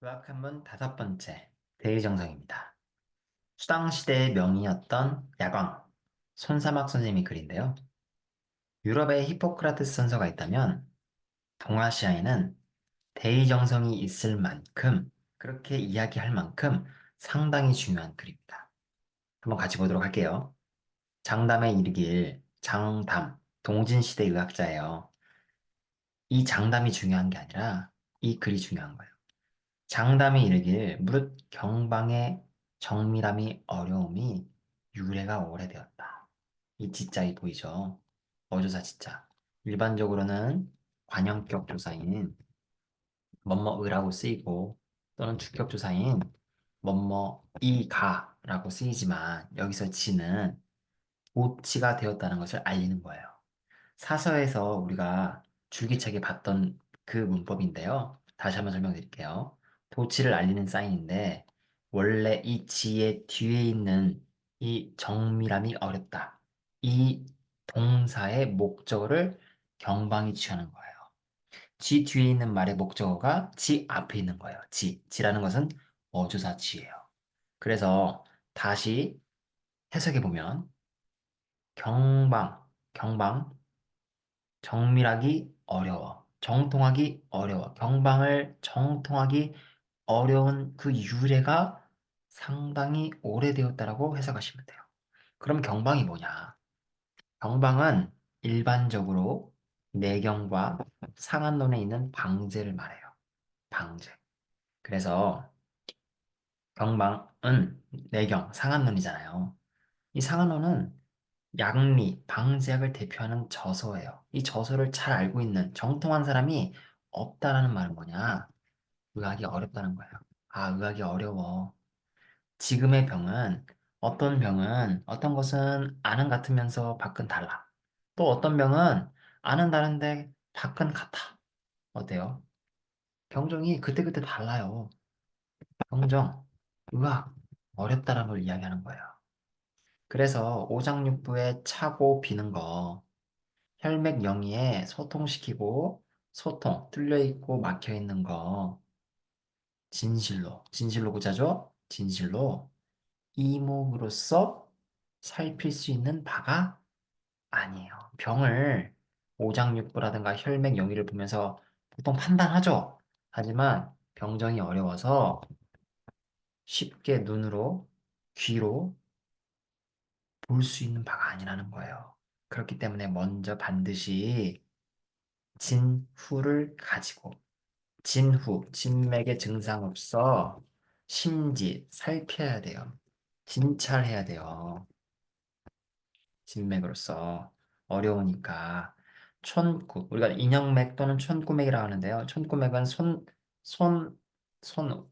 의학한문 다섯 번째, 대의정성입니다. 수당시대의 명의였던 야광, 손사막 선생님이 글인데요. 유럽에 히포크라테스 선서가 있다면 동아시아에는 대의정성이 있을 만큼, 그렇게 이야기할 만큼 상당히 중요한 글입니다. 한번 같이 보도록 할게요. 장담에 이르길, 장담, 동진시대 의학자예요. 이 장담이 중요한 게 아니라 이 글이 중요한 거예요. 장담이 이르길 무릇 경방의 정밀함이 어려움이 유래가 오래되었다. 이 지자이 보이죠? 어조사 지자. 일반적으로는 관형격 조사인 뭐뭐의라고 쓰이고 또는 주격 조사인 뭐뭐이가라고 쓰이지만 여기서 지는 오치가 되었다는 것을 알리는 거예요. 사서에서 우리가 줄기차게 봤던 그 문법인데요. 다시 한번 설명드릴게요. 도치를 알리는 사인인데 원래 이 지의 뒤에 있는 이 정밀함이 어렵다. 이 동사의 목적어를 경방이 취하는 거예요. 지 뒤에 있는 말의 목적어가 지 앞에 있는 거예요. 지라는 것은 어조사 지예요. 그래서 다시 해석해 보면 경방, 정밀하기 어려워. 정통하기 어려워. 경방을 정통하기 어려운 그 유래가 상당히 오래되었다라고 해석하시면 돼요. 그럼 경방이 뭐냐? 경방은 일반적으로 내경과 상한론에 있는 방제를 말해요. 방제. 그래서 경방은 내경, 상한론이잖아요. 이 상한론은 약리, 방제약을 대표하는 저서예요. 이 저서를 잘 알고 있는 정통한 사람이 없다라는 말은 뭐냐? 의학이 어렵다는 거예요. 아, 의학이 어려워. 지금의 병은 어떤 것은 안은 같으면서 밖은 달라. 또 어떤 병은 안은 다른데 밖은 같아. 어때요? 병정이 그때그때 달라요. 병정, 의학, 어렵다라는 걸 이야기하는 거예요. 그래서 오장육부에 차고 비는 거 혈맥 영위에 소통시키고 뚫려있고 막혀있는 거 진실로 고자죠? 진실로 이목으로서 살필 수 있는 바가 아니에요. 병을 오장육부라든가 혈맥 영위를 보면서 보통 판단하죠. 하지만 병정이 어려워서 쉽게 눈으로 귀로 볼 수 있는 바가 아니라는 거예요. 그렇기 때문에 먼저 반드시 진후를 가지고 진맥의 증상 없어 심지 살펴야 돼요. 진찰해야 돼요. 진맥으로서 어려우니까 촌구 우리가 인형맥 또는 촌구맥이라고 하는데요. 촌구맥은 손,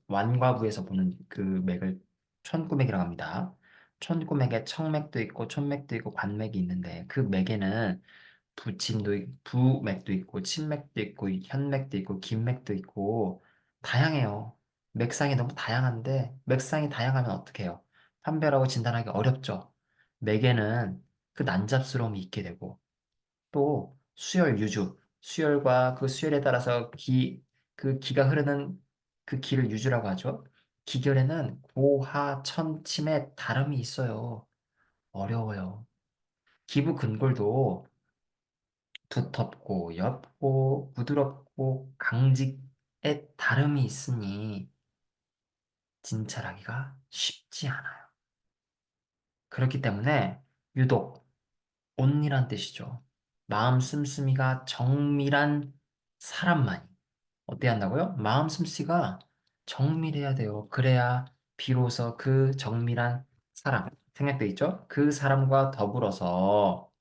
완과부에서 보는 그 맥을 촌구맥이라고 합니다. 촌구맥에 청맥도 있고 촌맥도 있고 관맥이 있는데 그 맥에는 부맥도 있고 침맥도 있고 현맥도 있고 긴맥도 있고 다양해요. 맥상이 너무 다양한데 맥상이 다양하면 어떻게 해요? 판별하고 진단하기 어렵죠. 맥에는 그 난잡스러움이 있게 되고 또 수열과 그 수열에 따라서 그 기가 흐르는 그 기를 유주라고 하죠. 기결에는 고하천침의 다름이 있어요. 어려워요. 기부 근골도 두텁고 옅고 부드럽고 강직의 다름이 있으니 진찰하기가 쉽지 않아요. 그렇기 때문에 유독 온이란 뜻이죠. 마음 씀씀이가 정밀한 사람만이 어때야 한다고요? 마음 씀씀이가 정밀해야 돼요. 그래야 비로소 그 정밀한 사람 생략돼 있죠? 그 사람과 더불어서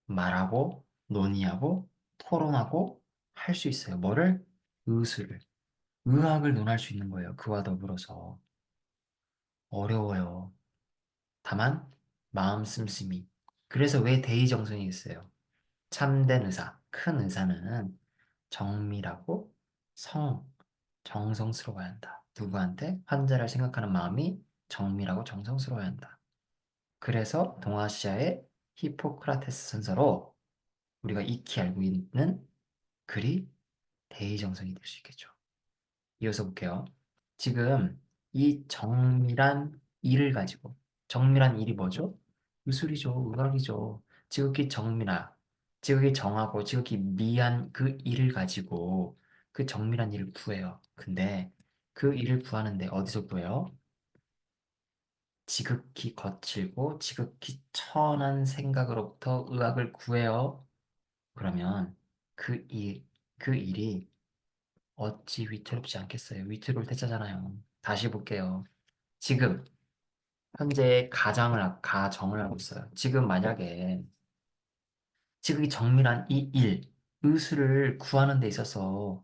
말하고 논의하고 토론하고 할 수 있어요. 뭐를? 의술을. 의학을 논할 수 있는 거예요. 그와 더불어서. 어려워요. 다만 마음 씀씀이. 그래서 왜 대의정성이 있어요? 참된 의사, 큰 의사는 정밀하고 정성스러워야 한다. 누구한테? 환자를 생각하는 마음이 정밀하고 정성스러워야 한다. 그래서 동아시아의 히포크라테스 선서로 우리가 익히 알고 있는 글이 대의정성이 될 수 있겠죠. 이어서 볼게요. 지금 이 정밀한 일을 가지고, 정밀한 일이 뭐죠? 의술이죠. 의학이죠. 지극히 정밀하, 지극히 정하고 지극히 미한 그 일을 가지고 그 정밀한 일을 구해요. 근데 그 일을 구하는데 어디서 구해요? 지극히 거칠고 지극히 천한 생각으로부터 의학을 구해요. 그러면 그 일, 그 일이 어찌 위태롭지 않겠어요? 위태로울 때짜잖아요. 다시 볼게요. 지금 현재 가정을 하고 있어요. 지금 만약에 지금 이 정밀한 이 일, 의술을 구하는 데 있어서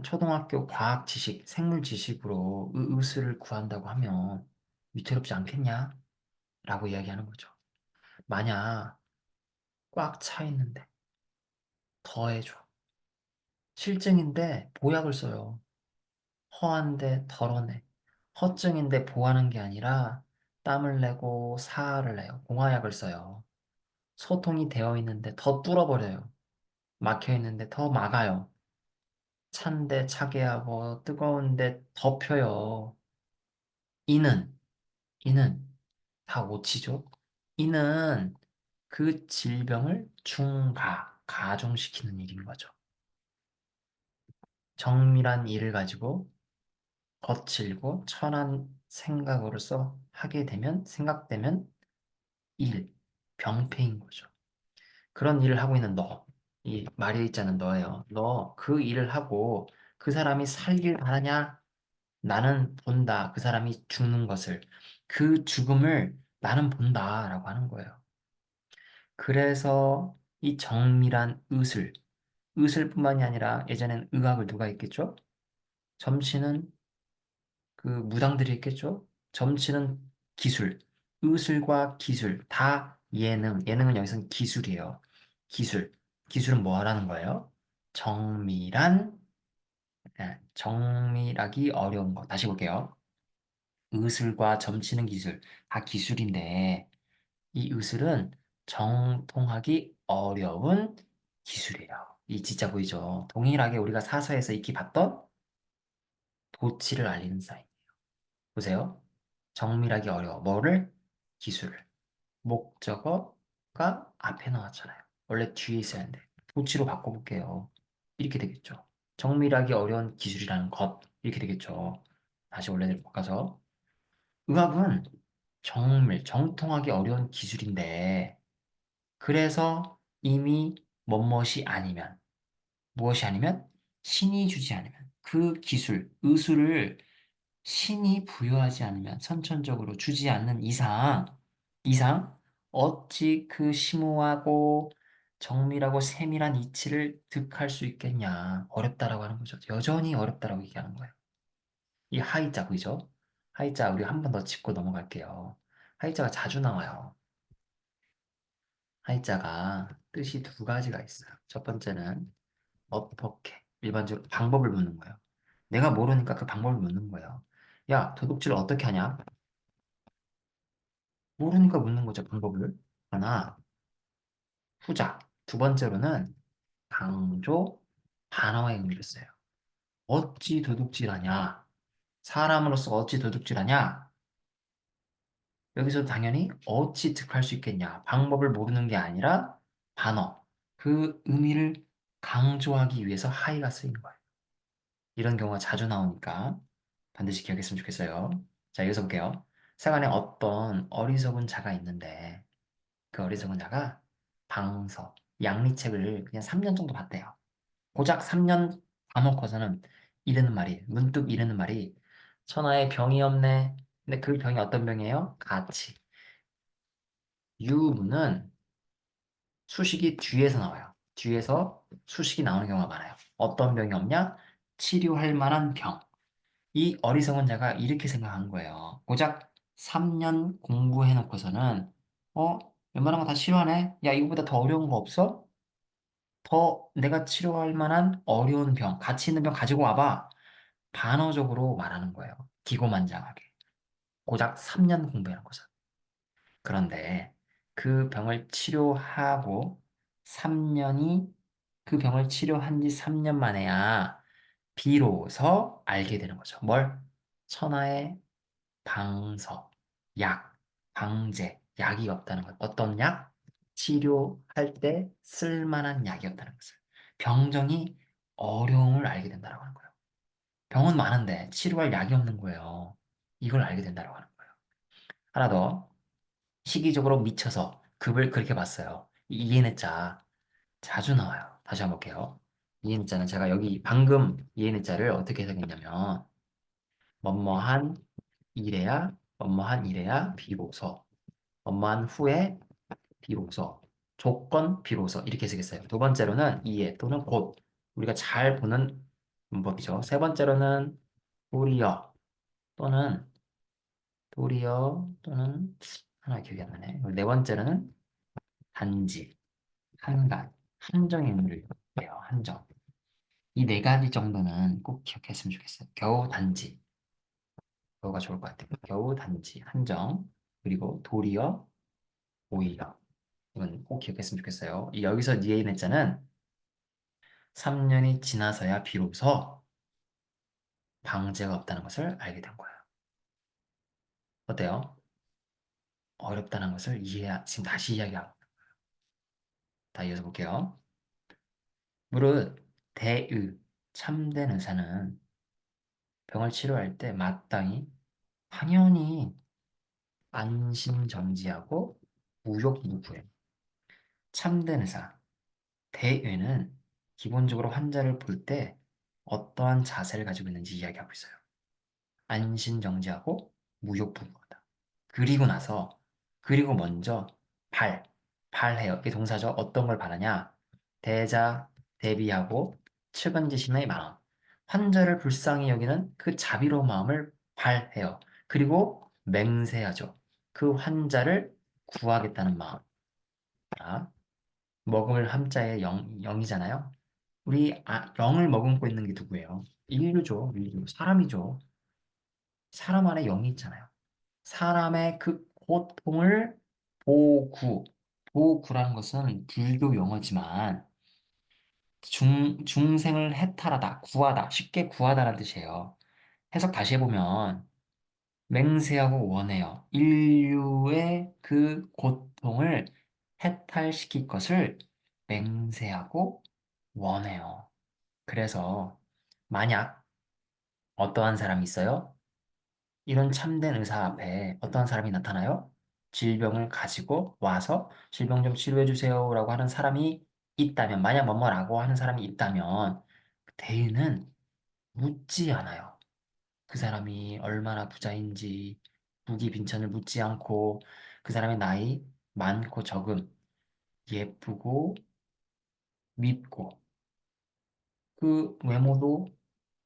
초등학교 과학 지식, 생물 지식으로 의술을 구한다고 하면 위태롭지 않겠냐? 라고 이야기하는 거죠. 만약 꽉 차 있는데 더해줘. 실증인데 보약을 써요. 허한데 덜어내. 허증인데 보하는 게 아니라 땀을 내고 사활을 내요. 공화약을 써요. 소통이 되어 있는데 더 뚫어버려요. 막혀 있는데 더 막아요. 찬데 차게 하고 뜨거운데 덮여요. 이는 이는 다 오치죠. 이는 그 질병을 가중시키는 일인 거죠. 정밀한 일을 가지고 거칠고 천한 생각으로서 하게 되면 생각되면 일, 병폐인 거죠. 그런 일을 하고 있는 너, 이 말이 있자는 너예요. 너 그 일을 하고 그 사람이 살길 바라냐? 나는 본다. 그 사람이 죽는 것을. 그 죽음을 나는 본다라고 하는 거예요. 그래서 이 정밀한 의술뿐만이 아니라 예전엔 의학을 누가 했겠죠? 점치는 그 무당들이 했겠죠? 점치는 기술, 의술과 기술, 다 예능은 여기서는 기술이에요. 기술. 기술은 뭐 하라는 거예요? 정밀한, 정밀하기 어려운 거. 다시 볼게요. 의술과 점치는 기술, 다 기술인데, 이 의술은 정통하기 어려운 기술이에요. 이 진짜 보이죠? 동일하게 우리가 사서에서 익히 봤던 도치를 알리는 사인. 보세요. 정밀하기 어려워. 뭐를? 기술을. 목적어가 앞에 나왔잖아요. 원래 뒤에 있어야 하는데. 도치로 바꿔볼게요. 이렇게 되겠죠. 정밀하기 어려운 기술이라는 것. 이렇게 되겠죠. 다시 원래대로 바꿔서. 의학은 정통하기 어려운 기술인데, 그래서 이미 멋멋이 아니면, 무엇이 아니면, 신이 주지 않으면, 그 기술, 의술을 신이 부여하지 않으면 선천적으로 주지 않는 이상 어찌 그 심오하고 정밀하고 세밀한 이치를 득할 수 있겠냐. 어렵다라고 하는 거죠. 여전히 어렵다라고 얘기하는 거예요. 이 하이자 보이죠? 하이자 우리 한 번 더 짚고 넘어갈게요. 하이자가 자주 나와요. 하이자가 뜻이 두 가지가 있어요. 첫 번째는 어떻게 일반적으로 방법을 묻는 거예요. 내가 모르니까 그 방법을 묻는 거예요. 야, 도둑질 어떻게 하냐? 모르니까 묻는 거죠, 방법을. 하나, 후자. 두 번째로는 강조, 반어의 의미를 써요. 어찌 도둑질하냐? 사람으로서 어찌 도둑질하냐? 여기서 당연히 어찌 득할 수 있겠냐? 방법을 모르는 게 아니라 반어. 그 의미를 강조하기 위해서 하이가 쓰인 거예요. 이런 경우가 자주 나오니까 반드시 기억했으면 좋겠어요. 자, 여기서 볼게요. 세간에 어떤 어리석은 자가 있는데 그 어리석은 자가 방서, 양리책을 그냥 3년 정도 봤대요. 고작 3년 봐놓고서는 이르는 말이, 문득 이르는 말이 천하에 병이 없네. 근데 그 병이 어떤 병이에요? 가치. 유무는 수식이 뒤에서 나와요. 뒤에서 수식이 나오는 경우가 많아요. 어떤 병이 없냐? 치료할 만한 병. 이 어리석은 자가 이렇게 생각한 거예요. 고작 3년 공부해놓고서는 어? 웬만한 거 다 치료하네? 야, 이거보다 더 어려운 거 없어? 더 내가 치료할 만한 어려운 병, 가치 있는 병 가지고 와봐. 반어적으로 말하는 거예요. 기고만장하게. 고작 3년 공부해놓고서. 그런데 그 병을 치료하고 3년이 그 병을 치료한 지 3년 만에야 비로소 알게 되는 거죠. 뭘? 천하의 방서, 약, 방제, 약이 없다는 것. 어떤 약? 치료할 때 쓸만한 약이 없다는 것을. 병정이 어려움을 알게 된다고 하는 거예요. 병은 많은데 치료할 약이 없는 거예요. 이걸 알게 된다고 하는 거예요. 하나 더. 시기적으로 미쳐서 급을 그렇게 봤어요. 이해내자 자주 나와요. 다시 한번 볼게요. 이해내자는 제가 여기 방금 이해내자를 어떻게 해석했냐면 뭐뭐한 이래야 뭐뭐한 이래야 비로소 뭐뭐한 후에 비로소 조건 비로소 이렇게 해석했어요. 두 번째로는 이해 또는 곧 우리가 잘 보는 문법이죠. 세 번째로는 도리어 또는 도리어 또는 하나 기억이 안 나네. 네 번째로는 단지 한간 한정의 의미를 해요. 한정. 이 네 가지 정도는 꼭 기억했으면 좋겠어요. 겨우 단지 그거가 좋을 것 같아요. 겨우 단지 한정 그리고 도리어 오히려 이건 꼭 기억했으면 좋겠어요. 여기서 니에 있는 자는 3년이 지나서야 비로소 방제가 없다는 것을 알게 된 거예요. 어때요? 어렵다는 것을 지금 다시 이야기하고 다 이어서 볼게요. 무릇 대의 참된 의사는 병을 치료할 때 마땅히 당연히 안심정지하고 무욕무구해. 참된 의사 대의는 기본적으로 환자를 볼 때 어떠한 자세를 가지고 있는지 이야기하고 있어요. 안심정지하고 무욕부구하다. 그리고 나서 그리고 먼저 발, 발해요. 이게 동사죠. 어떤 걸 바라냐? 대자, 대비하고 측은지심의 마음. 환자를 불쌍히 여기는 그 자비로운 마음을 발해요. 그리고 맹세하죠. 그 환자를 구하겠다는 마음. 자, 먹을 함자의 영이잖아요. 우리 영을 머금고 있는 게 누구예요? 인류죠. 인류. 사람이죠. 사람 안에 영이 있잖아요. 사람의 그 고통을 보구, 보구라는 것은 불교 용어지만 중생을 해탈하다, 구하다, 쉽게 구하다라는 뜻이에요. 해석 다시 해보면 맹세하고 원해요. 인류의 그 고통을 해탈시킬 것을 맹세하고 원해요. 그래서 만약 어떠한 사람이 있어요? 이런 참된 의사 앞에 어떤 사람이 나타나요? 질병을 가지고 와서 질병 좀 치료해 주세요라고 하는 사람이 있다면, 만약 뭐뭐라고 하는 사람이 있다면, 대의는 묻지 않아요. 그 사람이 얼마나 부자인지, 부귀 빈천을 묻지 않고, 그 사람의 나이 많고 적음, 예쁘고 밉고, 그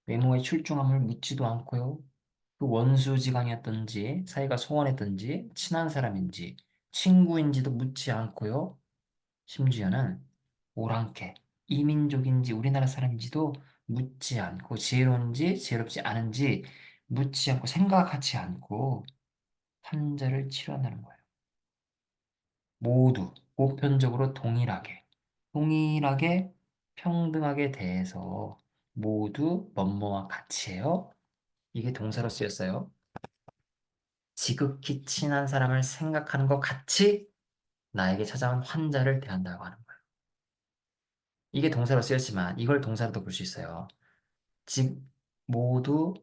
외모의 출중함을 묻지도 않고요. 그 원수지간이었던지, 사이가 소원했던지, 친한 사람인지, 친구인지도 묻지 않고요. 심지어는 오랑캐, 이민족인지 우리나라 사람인지도 묻지 않고, 지혜로운지 지혜롭지 않은지 묻지 않고, 생각하지 않고 환자를 치료한다는 거예요. 모두 보편적으로 동일하게 평등하게 대해서 모두 뭐뭐와 같이 해요. 이게 동사로 쓰였어요. 지극히 친한 사람을 생각하는 것 같이 나에게 찾아온 환자를 대한다고 하는 거예요. 이게 동사로 쓰였지만 이걸 동사로도 볼 수 있어요. 지, 모두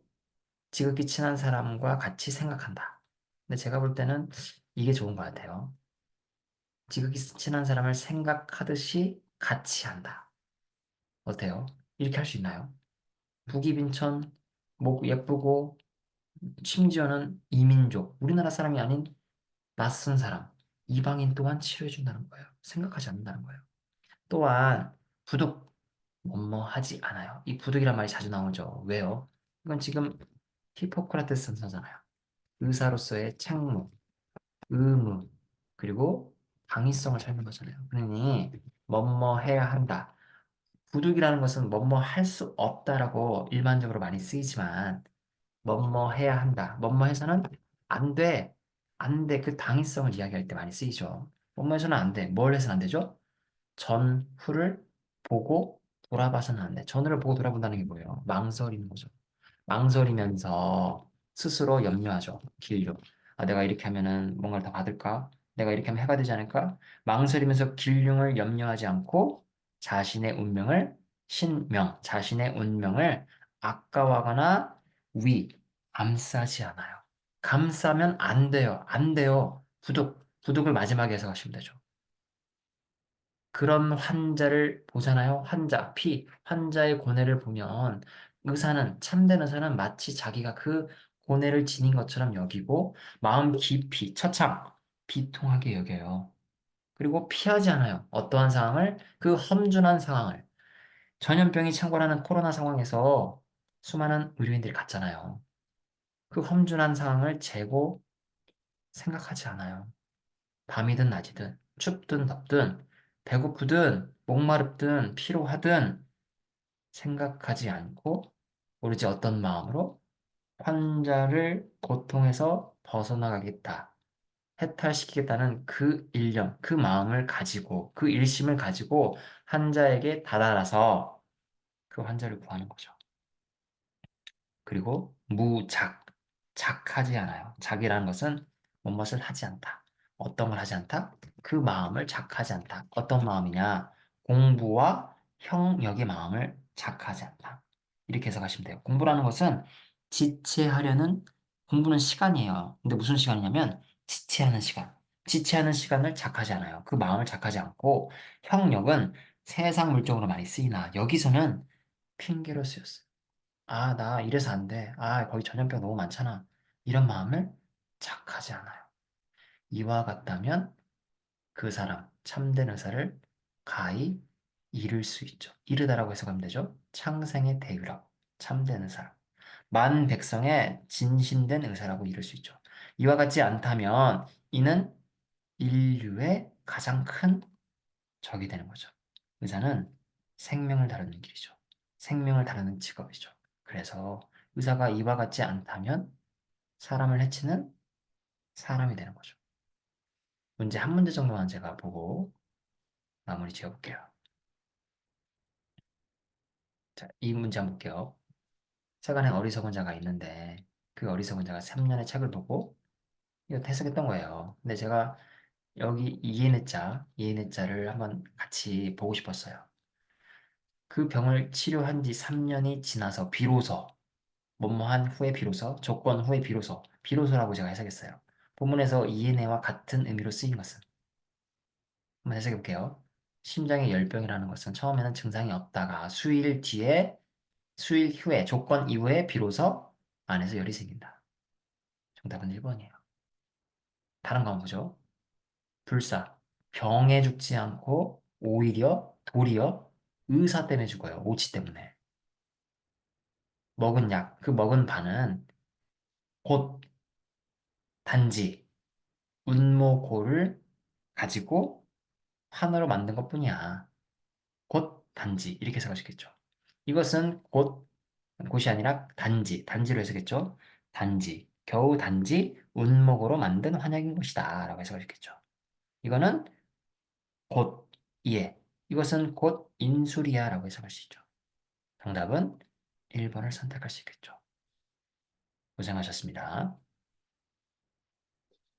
지극히 친한 사람과 같이 생각한다. 근데 제가 볼 때는 이게 좋은 것 같아요. 지극히 친한 사람을 생각하듯이 같이 한다. 어때요? 이렇게 할 수 있나요? 부기빈천, 목 예쁘고, 심지어는 이민족, 우리나라 사람이 아닌 낯선 사람, 이방인 또한 치료해준다는 거예요. 생각하지 않는다는 거예요. 또한 부득 뭐뭐하지 않아요. 이 부득이란 말이 자주 나오죠. 왜요? 이건 지금 히포크라테스 선사잖아요. 의사로서의 책무, 의무, 그리고 당위성을 찾는 거잖아요. 그러니 뭐뭐 해야 한다. 부득이라는 것은 뭐뭐 할 수 없다라고 일반적으로 많이 쓰이지만 뭐뭐 해야 한다. 뭐뭐 해서는 안 돼. 안 돼. 그 당위성을 이야기할 때 많이 쓰이죠. 뭐뭐 해서는 안 돼. 뭘 해서는 안 되죠? 전후를 보고 돌아봐서는 안 돼. 전후를 보고 돌아본다는 게 뭐예요? 망설이는 거죠. 망설이면서 스스로 염려하죠. 길려. 아, 내가 이렇게 하면은 뭔가를 더 받을까? 내가 이렇게 하면 해가 되지 않을까? 망설이면서 길흉을 염려하지 않고 자신의 운명을 자신의 운명을 아까워하거나 감싸지 않아요. 감싸면 안 돼요. 안 돼요. 부득을 마지막에 해서 가시면 되죠. 그런 환자를 보잖아요. 환자의 고뇌를 보면 참된 의사는 마치 자기가 그 고뇌를 지닌 것처럼 여기고 마음 깊이, 처참, 비통하게 여겨요. 그리고 피하지 않아요. 어떠한 상황을, 그 험준한 상황을. 전염병이 창궐하는 코로나 상황에서 수많은 의료인들이 갔잖아요. 그 험준한 상황을 재고 생각하지 않아요. 밤이든 낮이든, 춥든 덥든, 배고프든, 목마르든, 피로하든 생각하지 않고 오로지 어떤 마음으로 환자를 고통에서 벗어나가겠다, 해탈시키겠다는 그 일념, 그 마음을 가지고, 그 일심을 가지고 환자에게 다다라서 그 환자를 구하는 거죠. 그리고 작하지 않아요. 작이라는 것은 무엇을 하지 않다. 어떤 걸 하지 않다? 그 마음을 작하지 않다. 어떤 마음이냐? 공부와 형역의 마음을 작하지 않다. 이렇게 해석하시면 돼요. 공부라는 것은 지체하려는, 공부는 시간이에요. 근데 무슨 시간이냐면 지체하는 시간. 지체하는 시간을 작하지 않아요. 그 마음을 작하지 않고, 형역은 세상 물정으로 많이 쓰이나 여기서는 핑계로 쓰였어요. 아, 나 이래서 안 돼. 아, 거기 전염병 너무 많잖아. 이런 마음을 착하지 않아요. 이와 같다면 그 사람, 참된 의사를 가히 잃을 수 있죠. 이르다라고 해석하면 되죠. 창생의 대유라고. 참된 의사. 만 백성의 진심된 의사라고 이룰 수 있죠. 이와 같지 않다면 이는 인류의 가장 큰 적이 되는 거죠. 의사는 생명을 다루는 길이죠. 생명을 다루는 직업이죠. 그래서 의사가 이와 같지 않다면 사람을 해치는 사람이 되는 거죠. 문제 한 문제 정도만 제가 보고 마무리 지어볼게요. 자, 이 문제 한번 볼게요. 세간에 어리석은 자가 있는데 그 어리석은 자가 3년의 책을 보고 이거 해석했던 거예요. 근데 제가 여기 이해의 자를 한번 같이 보고 싶었어요. 그 병을 치료한 지 3년이 지나서 비로소 뭐뭐한 후에 비로소, 조건 후에 비로소라고 제가 해석했어요. 본문에서 이해내와 같은 의미로 쓰인 것은 한번 해석해 볼게요. 심장의 열병이라는 것은 처음에는 증상이 없다가 수일 후에, 조건 이후에 비로소 안에서 열이 생긴다. 정답은 1번이에요. 다른 거 한번 보죠. 불사. 병에 죽지 않고 도리어 의사 때문에 죽어요. 오치 때문에. 먹은 약, 그 먹은 바는 곧 단지 운모고를 가지고 하나로 만든 것뿐이야. 곧 단지 이렇게 해석하시겠죠. 이것은 곧이 아니라 단지로 해석했죠. 겨우 단지 운목으로 만든 환약인 것이다 라고 해석하셨겠죠. 이거는 곧 이해, 이것은 곧 인술이야 라고 해석할 수 있죠. 정답은 1번을 선택할 수 있겠죠. 고생하셨습니다.